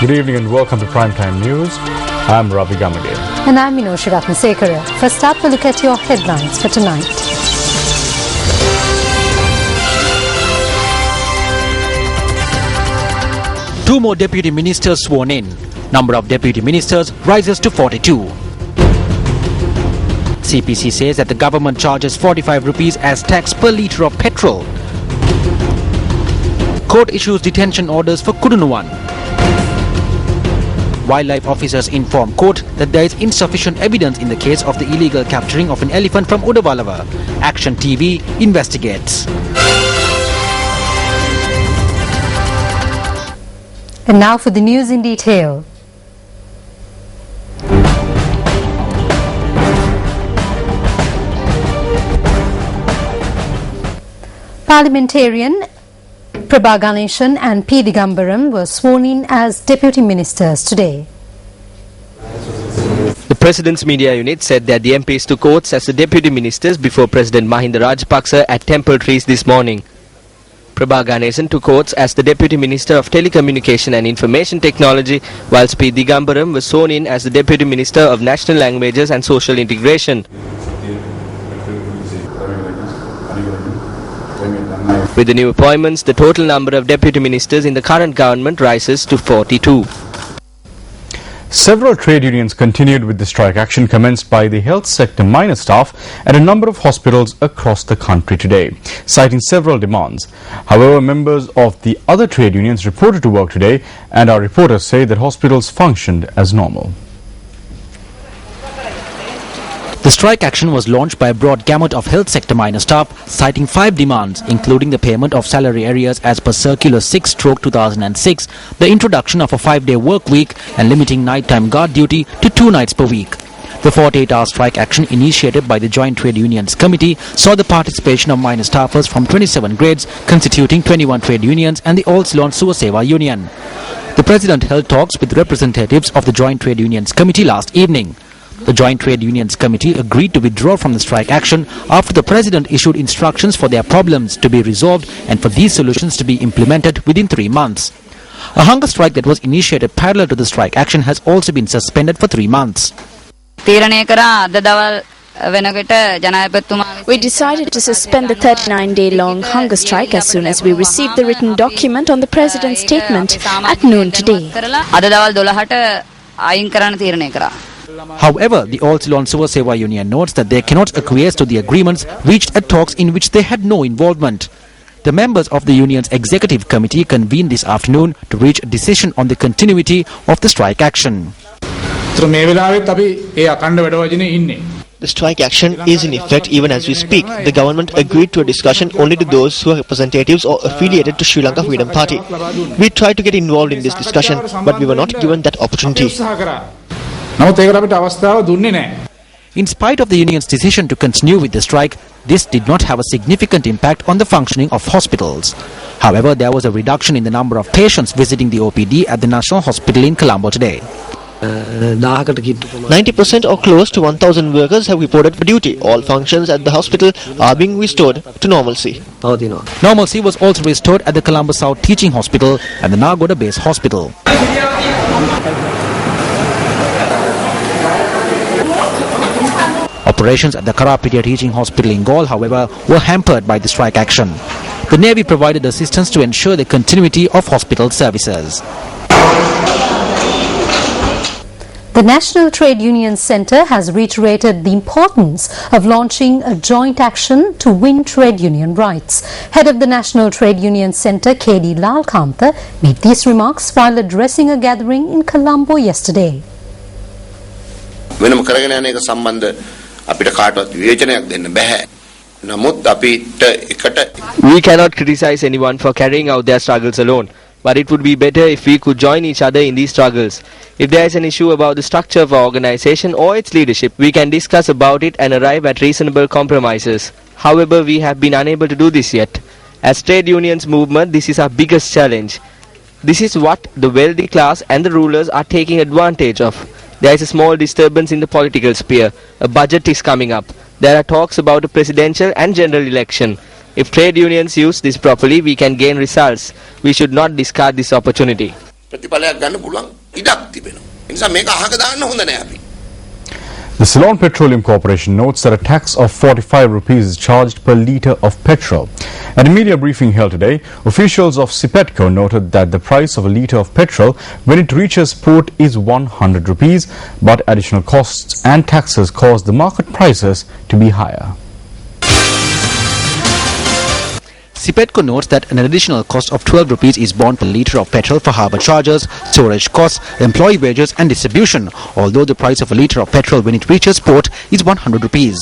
Good evening and welcome to Primetime News. I'm Ravi Gamage. And I'm Minoshi Ratnasekara. First up, we'll look at your headlines for tonight. Two more deputy ministers sworn in. Number of deputy ministers rises to 42. CPC says that the government charges 45 rupees as tax per litre of petrol. Court issues detention orders for Kudunuwan. Wildlife officers inform court that there is insufficient evidence in the case of the illegal capturing of an elephant from Udavalava. Action TV investigates. And now for the news in detail. Parliamentarian Prabha Ganeshan and P. Digambaram were sworn in as deputy ministers today. The President's media unit said that the MPs took oaths as the deputy ministers before President Mahinda Rajapaksa at Temple Trees this morning. Prabha Ganeshan took oaths as the Deputy Minister of Telecommunication and Information Technology, whilst P. Digambaram was sworn in as the Deputy Minister of National Languages and Social Integration. With the new appointments, the total number of deputy ministers in the current government rises to 42. Several trade unions continued with the strike action commenced by the health sector minor staff at a number of hospitals across the country today, citing several demands. However, members of the other trade unions reported to work today, and our reporters say that hospitals functioned as normal. The strike action was launched by a broad gamut of health sector minor staff, citing 5 demands, including the payment of salary arrears as per Circular 6/2006, the introduction of a 5-day work week, and limiting nighttime guard duty to 2 nights per week. The 48-hour strike action initiated by the Joint Trade Unions Committee saw the participation of minor staffers from 27 grades, constituting 21 trade unions and the All Ceylon Suva Seva Union. The President held talks with representatives of the Joint Trade Unions Committee last evening. The Joint Trade Unions Committee agreed to withdraw from the strike action after the President issued instructions for their problems to be resolved and for these solutions to be implemented within 3 months. A hunger strike that was initiated parallel to the strike action has also been suspended for 3 months. We decided to suspend the 39-day-long hunger strike as soon as we received the written document on the President's statement at noon today. However, the All Ceylon Suva Seva Union notes that they cannot acquiesce to the agreements reached at talks in which they had no involvement. The members of the union's executive committee convened this afternoon to reach a decision on the continuity of the strike action. The strike action is in effect even as we speak. The government agreed to a discussion only to those who are representatives or affiliated to Sri Lanka Freedom Party. We tried to get involved in this discussion, but we were not given that opportunity. In spite of the union's decision to continue with the strike, this did not have a significant impact on the functioning of hospitals. However, there was a reduction in the number of patients visiting the OPD at the National Hospital in Colombo today. 90% or close to 1,000 workers have reported for duty. All functions at the hospital are being restored to normalcy. Normalcy was also restored at the Colombo South Teaching Hospital and the Nagoda Base Hospital. Operations at the Karapitia Teaching Hospital in Gaul, however, were hampered by the strike action. The Navy provided assistance to ensure the continuity of hospital services. The National Trade Union Centre has reiterated the importance of launching a joint action to win trade union rights. Head of the National Trade Union Centre, K.D. Lalkantha, made these remarks while addressing a gathering in Colombo yesterday. We cannot criticize anyone for carrying out their struggles alone, but it would be better if we could join each other in these struggles. If there is an issue about the structure of our organization or its leadership, we can discuss about it and arrive at reasonable compromises. However, we have been unable to do this yet. As trade unions movement, this is our biggest challenge. This is what the wealthy class and the rulers are taking advantage of. There is a small disturbance in the political sphere. A budget is coming up. There are talks about a presidential and general election. If trade unions use this properly, we can gain results. We should not discard this opportunity. ප්‍රතිඵලයක් ගන්න පුළුවන් ඉඩක් තිබෙනවා. ඒ නිසා මේක අහක දාන්න හොඳ නෑ අපි. The Ceylon Petroleum Corporation notes that a tax of 45 rupees is charged per litre of petrol. At a media briefing held today, officials of CPETCO noted that the price of a litre of petrol when it reaches port is 100 rupees, but additional costs and taxes cause the market prices to be higher. CPETCO notes that an additional cost of 12 rupees is borne per litre of petrol for harbour charges, storage costs, employee wages and distribution, although the price of a litre of petrol when it reaches port is 100 rupees.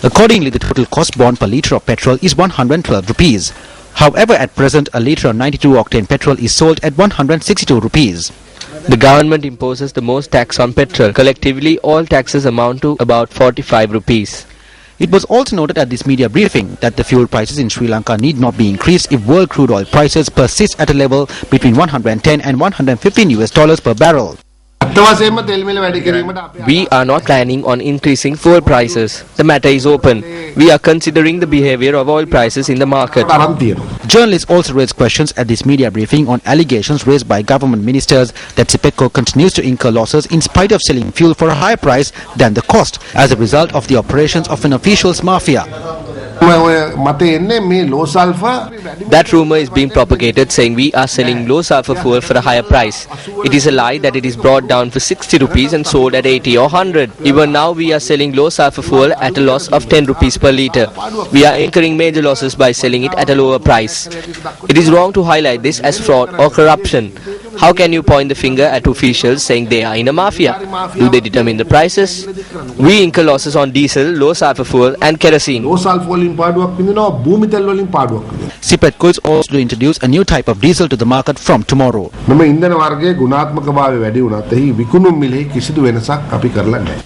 Accordingly, the total cost borne per litre of petrol is 112 rupees. However, at present, a litre of 92-octane petrol is sold at 162 rupees. The government imposes the most tax on petrol. Collectively, all taxes amount to about 45 rupees. It was also noted at this media briefing that the fuel prices in Sri Lanka need not be increased if world crude oil prices persist at a level between 110 and 115 US dollars per barrel. We are not planning on increasing fuel prices. The matter is open. We are considering the behavior of oil prices in the market. Journalists also raised questions at this media briefing on allegations raised by government ministers that CPETCO continues to incur losses in spite of selling fuel for a higher price than the cost as a result of the operations of an officials mafia. That rumour is being propagated saying we are selling low sulphur fuel for a higher price. It is a lie that it is brought down for 60 rupees and sold at 80 or 100. Even now we are selling low sulphur fuel at a loss of 10 rupees per litre. We are incurring major losses by selling it at a lower price. It is wrong to highlight this as fraud or corruption. How can you point the finger at officials saying they are in a mafia? Do they determine the prices? We incur losses on diesel, low sulphur fuel and kerosene. CPETCO is also to introduce a new type of diesel to the market from tomorrow.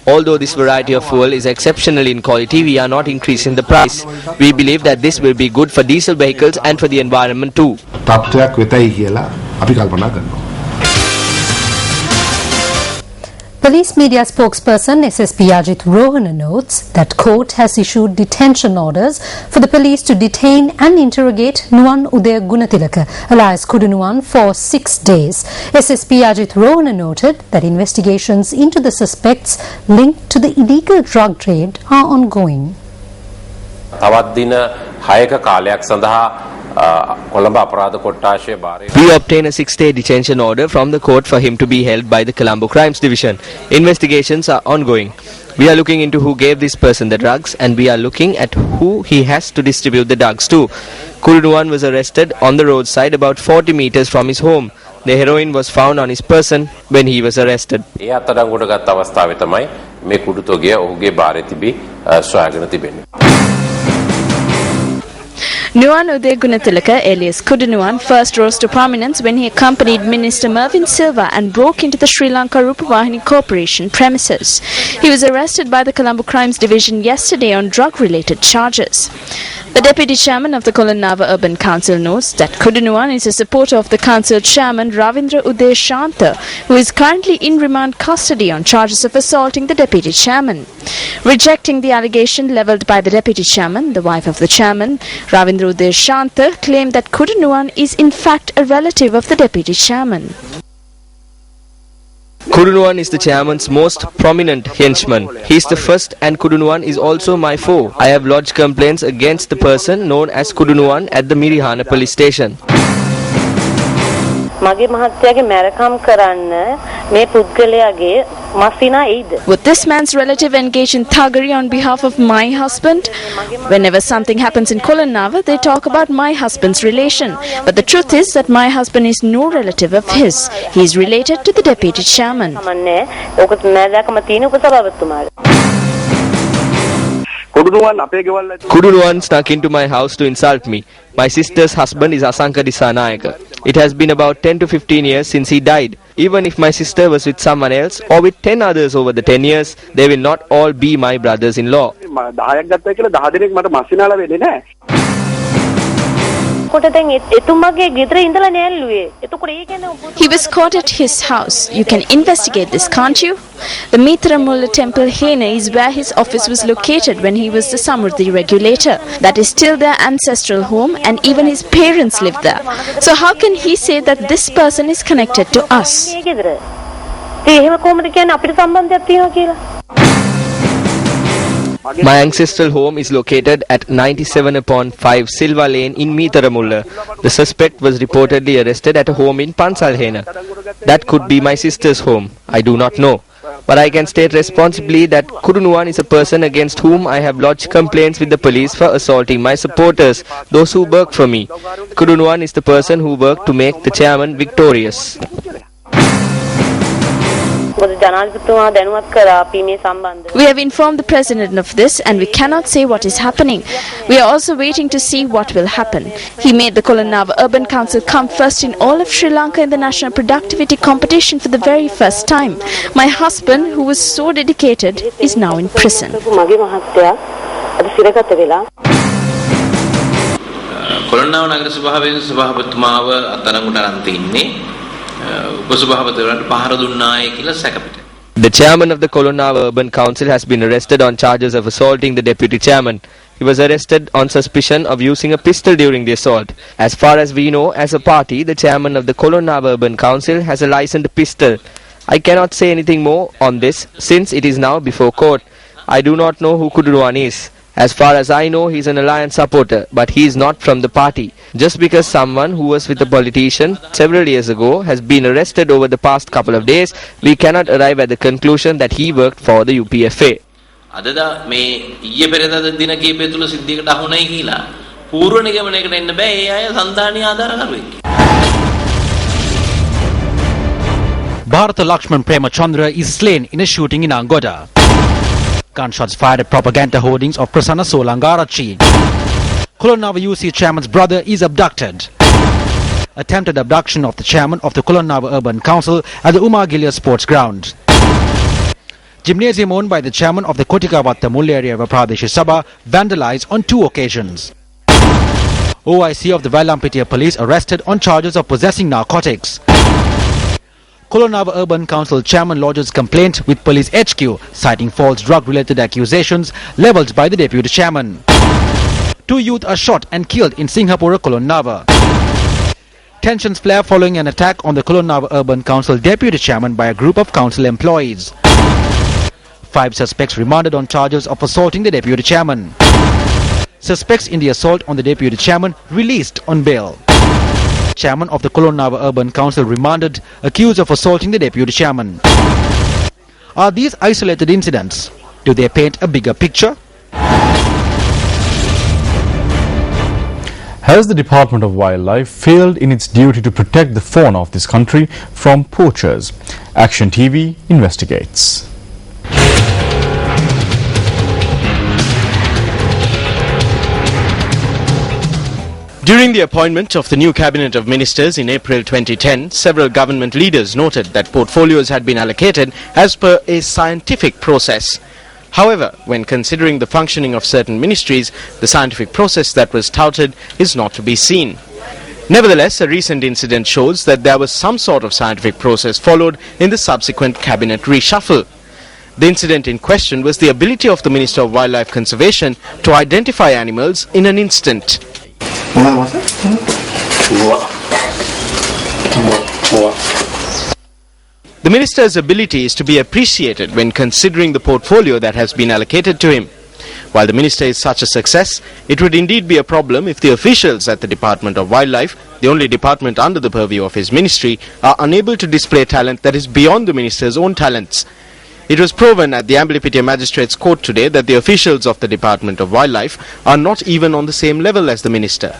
Although this variety of fuel is exceptional in quality, we are not increasing the price. We believe that this will be good for diesel vehicles and for the environment too. Police media spokesperson SSP Ajit Rohana notes that court has issued detention orders for the police to detain and interrogate Nuwan Udaya Gunatilaka alias Kudunuwan for 6 days. SSP Ajit Rohana noted that investigations into the suspects linked to the illegal drug trade are ongoing. We obtain a 6-day detention order from the court for him to be held by the Colombo Crimes Division. Investigations are ongoing. We are looking into who gave this person the drugs and we are looking at who he has to distribute the drugs to. Kudunuwan was arrested on the roadside about 40 meters from his home. The heroin was found on his person when he was arrested. Nuwan Udaya Gunatilaka alias Kudunuwan first rose to prominence when he accompanied Minister Mervyn Silva and broke into the Sri Lanka Rupavahini Corporation premises. He was arrested by the Colombo Crimes Division yesterday on drug-related charges. The Deputy Chairman of the Kolonava Urban Council notes that Kudunuwan is a supporter of the Council Chairman Ravindra Uday Shanta, who is currently in remand custody on charges of assaulting the Deputy Chairman. Rejecting the allegation levelled by the Deputy Chairman, the wife of the Chairman, Ravindra Uday Shanta claimed that Kudunuwan is in fact a relative of the Deputy Chairman. Kudunuwan is the chairman's most prominent henchman. He is the first and Kudunuwan is also my foe. I have lodged complaints against the person known as Kudunuwan at the Mirihana police station. Would this man's relative engage in thuggery on behalf of my husband? Whenever something happens in Kolonava, they talk about my husband's relation. But the truth is that my husband is no relative of his. He is related to the Deputy Chairman. Kudunuwan snuck into my house to insult me. My sister's husband is Asanka Disanayaka. It has been about 10 to 15 years since he died. Even if my sister was with someone else or with 10 others over the 10 years, they will not all be my brothers-in-law. He was caught at his house. You can investigate this, can't you? The Mithramulla temple Hene is where his office was located when he was the Samurdhi regulator. That is still their ancestral home, and even his parents lived there. So how can he say that this person is connected to us? My ancestral home is located at 97/5 Silva Lane in Mithramulla. The suspect was reportedly arrested at a home in Pansalhena. That could be my sister's home. I do not know. But I can state responsibly that Kudunuwan is a person against whom I have lodged complaints with the police for assaulting my supporters, those who work for me. Kudunuwan is the person who worked to make the chairman victorious. We have informed the President of this and we cannot say what is happening. We are also waiting to see what will happen. He made the Kolonava Urban Council come first in all of Sri Lanka in the National Productivity Competition for the very first time. My husband, who was so dedicated, is now in prison. Kolonnawa නගර සභාවේ සභාපතිතුමාව අත්අඩංගුවට අරන් තින්නේ උපසභාපතිවරයාට පහර දුන්නාය කියලා සැකපිට. The chairman of the Kolonava Urban Council has been arrested on charges of assaulting the deputy chairman. He was arrested on suspicion of using a pistol during the assault. As far as we know, as a party, the chairman of the Kolonava Urban Council has a licensed pistol. I cannot say anything more on this since it is now before court. I do not know who Kudunuwan is. As far as I know, he is an alliance supporter, but he is not from the party. Just because someone who was with a politician several years ago has been arrested over the past couple of days, we cannot arrive at the conclusion that he worked for the UPFA. අදද මේ ඊයේ පෙරේදා දින කීපය තුල සිද්ධියකට අහුණයි කියලා පූර්ව නිගමනයකට එන්න බෑ. ඒ අය සන්දානීය ආධාරකරුවෙක්. Bharata Lakshman Premachandra is slain in a shooting in Angoda. Gunshots fired at propaganda hoardings of Prasanna Solangarachi. Kolonava UC chairman's brother is abducted. Attempted abduction of the chairman of the Kolonava Urban Council at the Umagilia Sports Ground. Gymnasium owned by the chairman of the Kotikavatta Mull area of Pradesh Sabha vandalized on 2 occasions. OIC of the Vallampitiya police arrested on charges of possessing narcotics. Kolonava Urban Council chairman lodges complaint with police HQ citing false drug-related accusations levelled by the deputy chairman. 2 youth are shot and killed in Singhapura, Kolonava. Tensions flare following an attack on the Kolonava Urban Council deputy chairman by a group of council employees. 5 suspects remanded on charges of assaulting the deputy chairman. Suspects in the assault on the deputy chairman released on bail. Chairman of the Kolonava Urban Council remanded, accused of assaulting the deputy chairman. Are these isolated incidents? Do they paint a bigger picture? Has the Department of Wildlife failed in its duty to protect the fauna of this country from poachers? Action TV investigates. During the appointment of the new cabinet of ministers in April 2010, several government leaders noted that portfolios had been allocated as per a scientific process. However, when considering the functioning of certain ministries, the scientific process that was touted is not to be seen. Nevertheless, a recent incident shows that there was some sort of scientific process followed in the subsequent cabinet reshuffle. The incident in question was the ability of the Minister of Wildlife Conservation to identify animals in an instant. The minister's ability is to be appreciated when considering the portfolio that has been allocated to him. While the minister is such a success, it would indeed be a problem if the officials at the Department of Wildlife, the only department under the purview of his ministry, are unable to display talent that is beyond the minister's own talents. It was proven at the Amblipitiya Magistrates Court today that the officials of the Department of Wildlife are not even on the same level as the minister.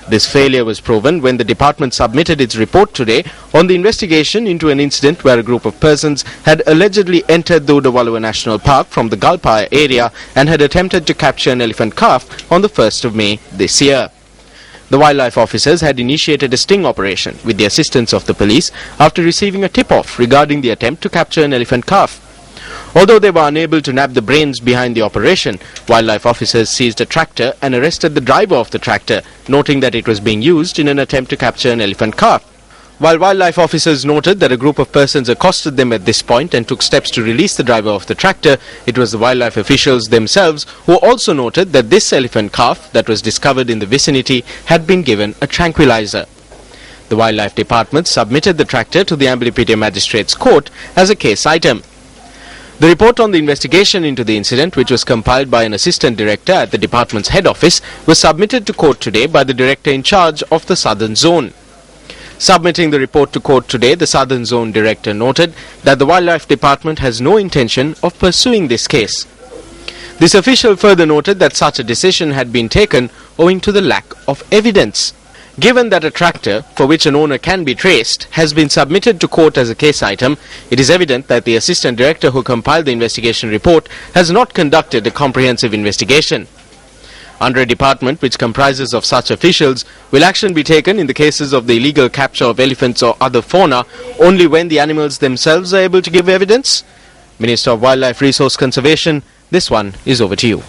This failure was proven when the department submitted its report today on the investigation into an incident where a group of persons had allegedly entered the Udawalawa National Park from the Galpaya area and had attempted to capture an elephant calf on the 1st of May this year. The wildlife officers had initiated a sting operation with the assistance of the police after receiving a tip-off regarding the attempt to capture an elephant calf. Although they were unable to nab the brains behind the operation, wildlife officers seized a tractor and arrested the driver of the tractor, noting that it was being used in an attempt to capture an elephant calf. While wildlife officers noted that a group of persons accosted them at this point and took steps to release the driver of the tractor, it was the wildlife officials themselves who also noted that this elephant calf that was discovered in the vicinity had been given a tranquilizer. The Wildlife Department submitted the tractor to the Ambalipitia Magistrates Court as a case item. The report on the investigation into the incident, which was compiled by an assistant director at the department's head office, was submitted to court today by the director in charge of the Southern Zone. Submitting the report to court today, the Southern Zone director noted that the Wildlife Department has no intention of pursuing this case. This official further noted that such a decision had been taken owing to the lack of evidence. Given that a tractor, for which an owner can be traced, has been submitted to court as a case item, it is evident that the assistant director who compiled the investigation report has not conducted a comprehensive investigation. Under a department which comprises of such officials, will action be taken in the cases of the illegal capture of elephants or other fauna only when the animals themselves are able to give evidence? Minister of Wildlife Resource Conservation, this one is over to you.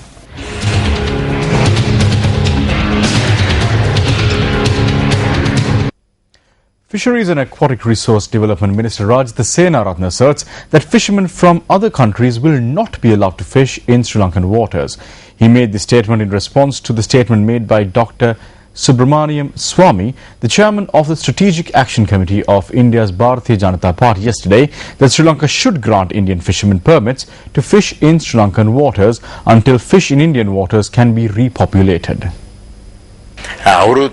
Fisheries and Aquatic Resource Development Minister Rajitha Seenaratne asserts that fishermen from other countries will not be allowed to fish in Sri Lankan waters. He made this statement in response to the statement made by Dr. Subramaniam Swamy, the chairman of the Strategic Action Committee of India's Bharatiya Janata Party yesterday, that Sri Lanka should grant Indian fishermen permits to fish in Sri Lankan waters until fish in Indian waters can be repopulated. Our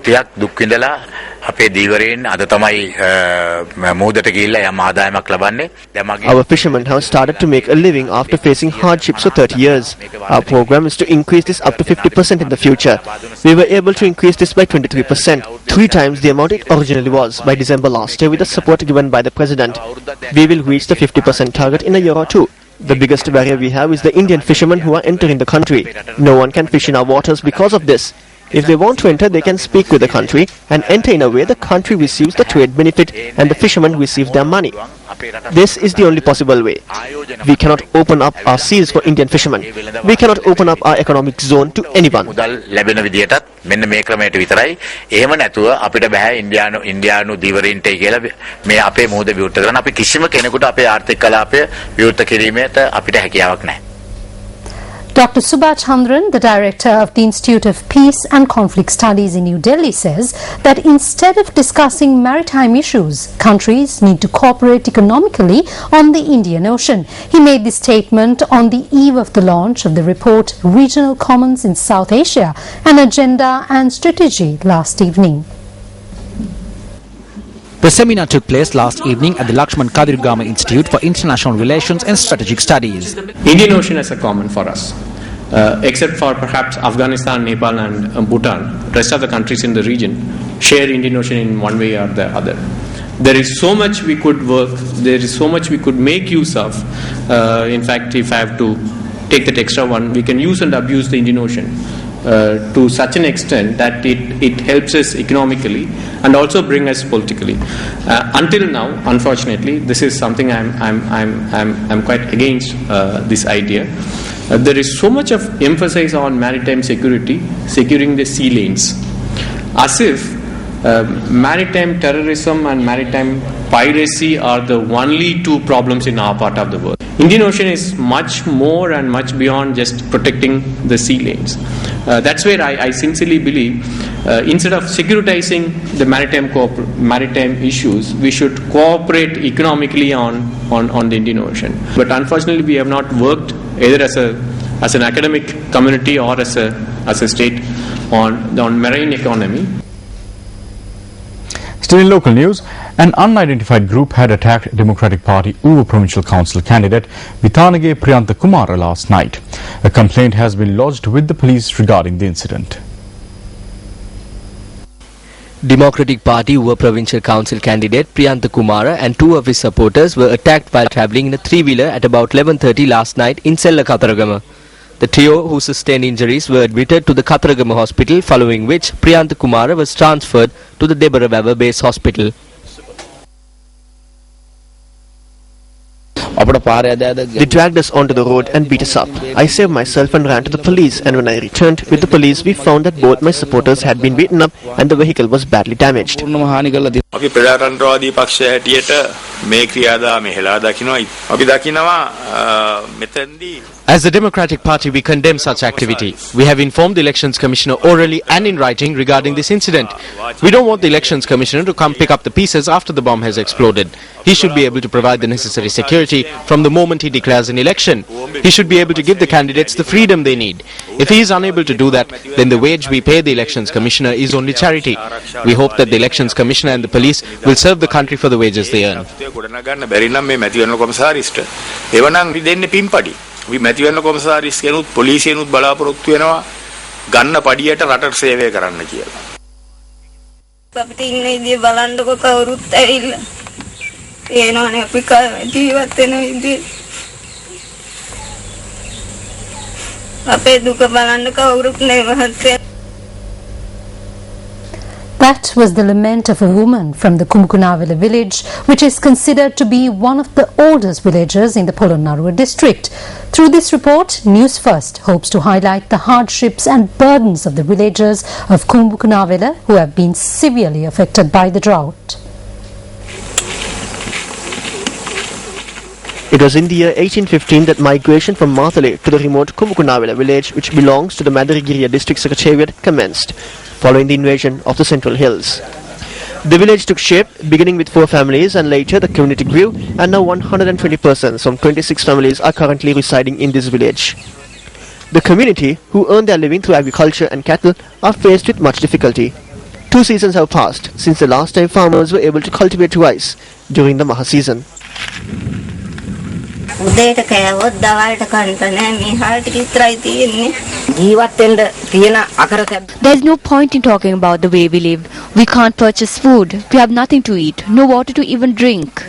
fishermen have started to make a living after facing hardships for 30 years. Our program is to increase this up to 50% in the future. We were able to increase this by 23%, 3 times the amount it originally was by December last year with the support given by the President. We will reach the 50% target in a year or two. The biggest barrier we have is the Indian fishermen who are entering the country. No one can fish in our waters because of this. If they want to enter, they can speak with the country and enter in a way the country receives the trade benefit and the fishermen receive their money. This is the only possible way. We cannot open up our seas for Indian fishermen. We cannot open up our economic zone to anyone. Dr. Subha Chandran, the director of the Institute of Peace and Conflict Studies in New Delhi, says that instead of discussing maritime issues, countries need to cooperate economically on the Indian Ocean. He made this statement on the eve of the launch of the report Regional Commons in South Asia, an Agenda and Strategy last evening. The seminar took place last evening at the Lakshman Kadirgama Institute for International Relations and Strategic Studies. Indian Ocean is a common for us, except for perhaps Afghanistan, Nepal and Bhutan. Rest of the countries in the region share Indian Ocean in one way or the other. There is so much we could work, there is so much we could make use of. In fact, if I have to take that extra one, we can use and abuse the Indian Ocean to such an extent that it helps us economically and also bring us politically. Until now, unfortunately, this is something I'm quite against this idea. There is so much of emphasis on maritime security, securing the sea lanes, as if maritime terrorism and maritime piracy are the only 2 problems in our part of the world. Indian Ocean is much more and much beyond just protecting the sea lanes. That's where I sincerely believe instead of securitizing the maritime issues, we should cooperate economically on the Indian Ocean. But unfortunately, we have not worked either as an academic community or as a state on marine economy. Still in local news, an unidentified group had attacked Democratic Party Uva Provincial Council candidate Vithanage Priyantha Kumara last night. A complaint has been lodged with the police regarding the incident. Democratic Party Uva Provincial Council candidate Priyantha Kumara and 2 of his supporters were attacked while travelling in a 3-wheeler at about 11:30 last night in Sella Katharagama. The trio, who sustained injuries, were admitted to the Katharagama hospital, following which Priyantha Kumara was transferred to the Debarababa base hospital. They dragged us onto the road and beat us up. I saved myself and ran to the police, and when I returned with the police, we found that both my supporters had been beaten up and the vehicle was badly damaged. අපි ප්‍රජාතන්ත්‍රවාදී පක්ෂය හැටියට මේ ක්‍රියාදාමය හෙලා දකිනවා. අපි දකිනවා මෙතෙන්දී As the Democratic Party, we condemn such activity. We have informed the Elections Commissioner orally and in writing regarding this incident. We don't want the Elections Commissioner to come pick up the pieces after the bomb has exploded. He should be able to provide the necessary security from the moment he declares an election. He should be able to give the candidates the freedom they need. If he is unable to do that, then the wage we pay the Elections Commissioner is only charity. We hope that the Elections Commissioner and the police will serve the country for the wages they earn. අපි මැතිවරණ කොමසාරිස් කෙනුත් පොලිසියනුත් බලාපොරොත්තු වෙනවා ගන්න පඩියට රටට සේවය කරන්න කියලා. අපිට ඉන්න ඉදිය බලන්නකො කවුරුත් ඇවිල්ලා. ඒනවනේ අපි ජීවත් වෙන ඉදිය. අපේ දුක බලන්න කවුරුත් නැහැ. That was the lament of a woman from the Kumkunavela village, which is considered to be one of the oldest villages in the Polonnaruwa district. Through this report, Newsfirst hopes to highlight the hardships and burdens of the villagers of Kumkunavela who have been severely affected by the drought. It was in the year 1815 that migration from Mathale to the remote Kumkunavela village, which belongs to the Madaragiriya district secretariat, commenced, following the invasion of the Central Hills. The village took shape, beginning with 4 families, and later the community grew, and now 120 persons from 26 families are currently residing in this village. The community, who earn their living through agriculture and cattle, are faced with much difficulty. 2 seasons have passed since the last time farmers were able to cultivate rice during the Maha season. උදේට කෑවොත් දවල්ට කන්න නැහැ මේ හාල් ටික විතරයි තියෙන්නේ. ජීවත් වෙන්න තියෙන අකරතැබ්බ. There's no point in talking about the way we live. We can't purchase food. We have nothing to eat. No water to even drink.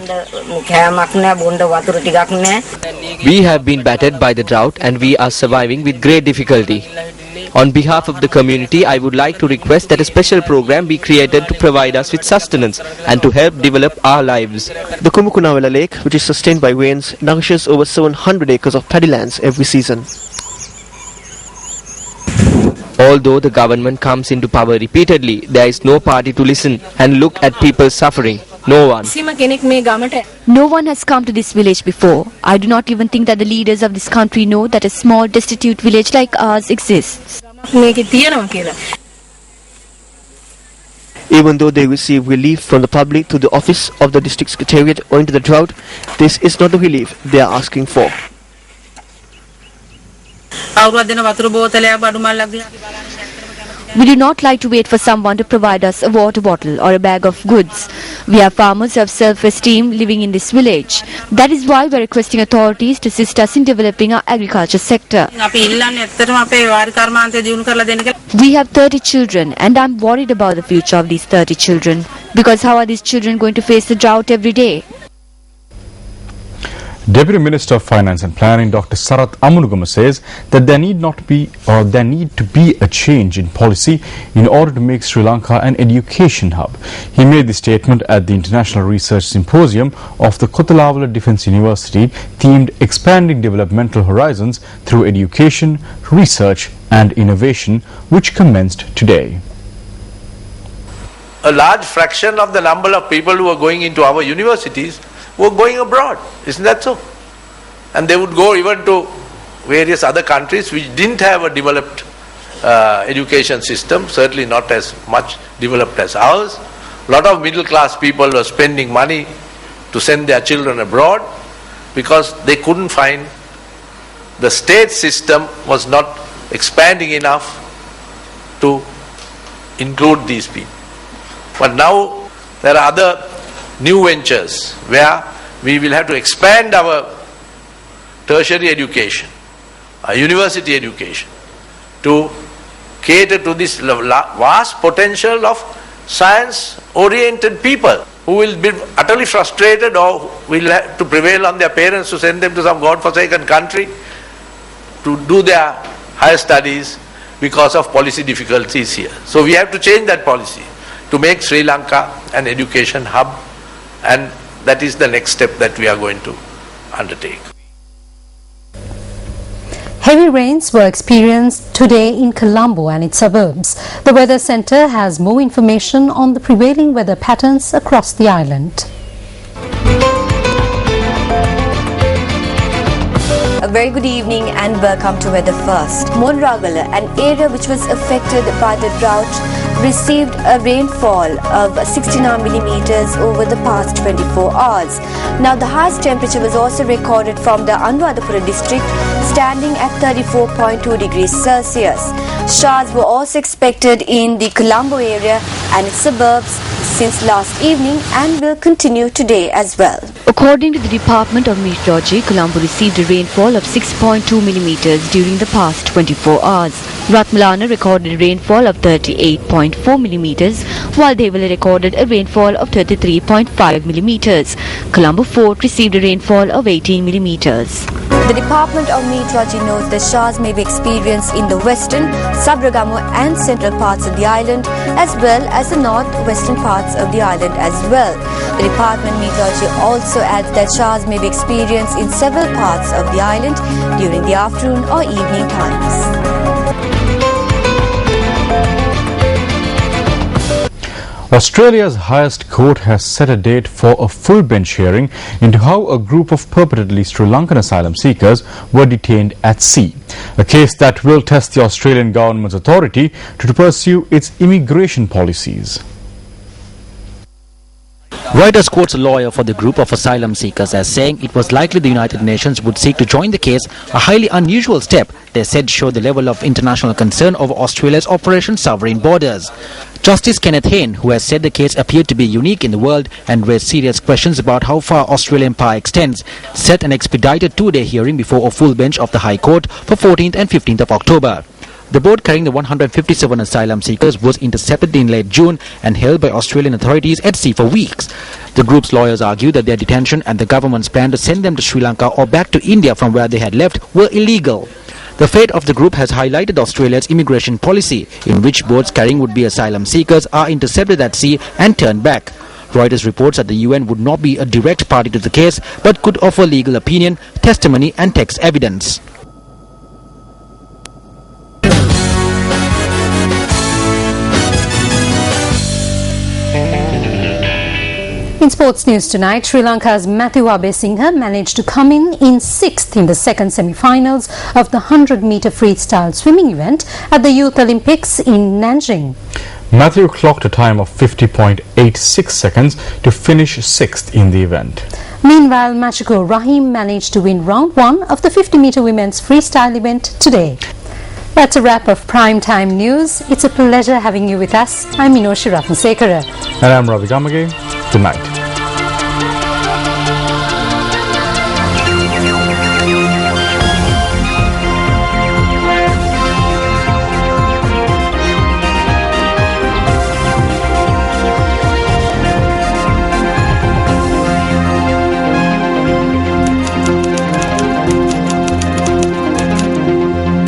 කෑමක් නැහැ බොන්න වතුර ටිකක් නැහැ. We have been battered by the drought and we are surviving with great difficulty. On behalf of the community, I would like to request that a special program be created to provide us with sustenance and to help develop our lives. The Kumkunavela lake, which is sustained by rains, nourishes over 700 acres of paddy lands every season. Although the government comes into power repeatedly, there is no party to listen and look at people suffering. No one. No one has come to this village before. I do not even think that the leaders of this country know that a small destitute village like ours exists. Even though they receive relief from the public through the office of the district secretariat owing to the drought, this is not the relief they are asking for. We do not like to wait for someone to provide us a water bottle or a bag of goods. We are farmers who have self-esteem living in this village. That is why we are requesting authorities to assist us in developing our agriculture sector. We have 30 children and I am worried about the future of these 30 children. Because how are these children going to face the drought every day? Deputy Minister of Finance and Planning Dr. Sarath Amunugama says that there need to be a change in policy in order to make Sri Lanka an education hub. He made the statement at the International Research Symposium of the Kothalavala Defence University themed Expanding Developmental Horizons Through Education, Research and Innovation, which commenced today. A large fraction of the number of people who are going into our universities were going abroad, isn't that so? And they would go even to various other countries which didn't have a developed education system, certainly not as much developed as ours. A lot of middle class people were spending money to send their children abroad because they couldn't find, the state system was not expanding enough to include these people. But now there are other new ventures where we will have to expand our tertiary education, our university education, to cater to this vast potential of science-oriented people who will be utterly frustrated or will have to prevail on their parents to send them to some God-forsaken country to do their higher studies because of policy difficulties here. So we have to change that policy to make Sri Lanka an education hub, and that is the next step that we are going to undertake. Heavy rains were experienced today in Colombo and its suburbs. The Weather Centre has more information on the prevailing weather patterns across the island. A very good evening and welcome to Weather First. Monragala, an area which was affected by the drought, received a rainfall of 69 millimeters over the past 24 hours. Now the highest temperature was also recorded from the Anuradhapura district, standing at 34.2 degrees Celsius. Showers were also expected in the Colombo area and its suburbs since last evening and will continue today as well. According to the Department of Meteorology, Colombo received a rainfall of 6.2 millimeters during the past 24 hours. Ratmalana recorded a rainfall of 38.4 millimeters, while Devali recorded a rainfall of 33.5 millimeters. Colombo Fort received a rainfall of 18 millimeters. The Department of Meteorology notes that showers may be experienced in the western, Sabragamo and central parts of the island, as well as the northwestern parts of the island as well. The Department of Meteorology also adds that showers may be experienced in several parts of the island during the afternoon or evening times. Australia's highest court has set a date for a full bench hearing into how a group of purportedly Sri Lankan asylum seekers were detained at sea. A case that will test the Australian government's authority to pursue its immigration policies. Reuters quotes a lawyer for the group of asylum seekers as saying it was likely the United Nations would seek to join the case, a highly unusual step they said showed the level of international concern over Australia's Operation Sovereign Borders. Justice Kenneth Hayne, who has said the case appeared to be unique in the world and raised serious questions about how far Australian power extends, set an expedited two-day hearing before a full bench of the High Court for 14th and 15th of October. The boat carrying the 157 asylum seekers was intercepted in late June and held by Australian authorities at sea for weeks. The group's lawyers argue that their detention and the government's plan to send them to Sri Lanka or back to India from where they had left were illegal. The fate of the group has highlighted Australia's immigration policy, in which boats carrying would-be asylum seekers are intercepted at sea and turned back. Reuters reports that the UN would not be a direct party to the case, but could offer legal opinion, testimony and text evidence. In sports news tonight, Sri Lanka's Matthew Abesinghe managed to come in 6th in the second semi-finals of the 100-meter freestyle swimming event at the Youth Olympics in Nanjing. Matthew clocked a time of 50.86 seconds to finish 6th in the event. Meanwhile, Machiko Rahim managed to win round 1 of the 50-meter women's freestyle event today. That's a wrap of Prime Time News. It's a pleasure having you with us. I'm Minoshi Ratnasekara. And I'm Ravi Gamage. Good night.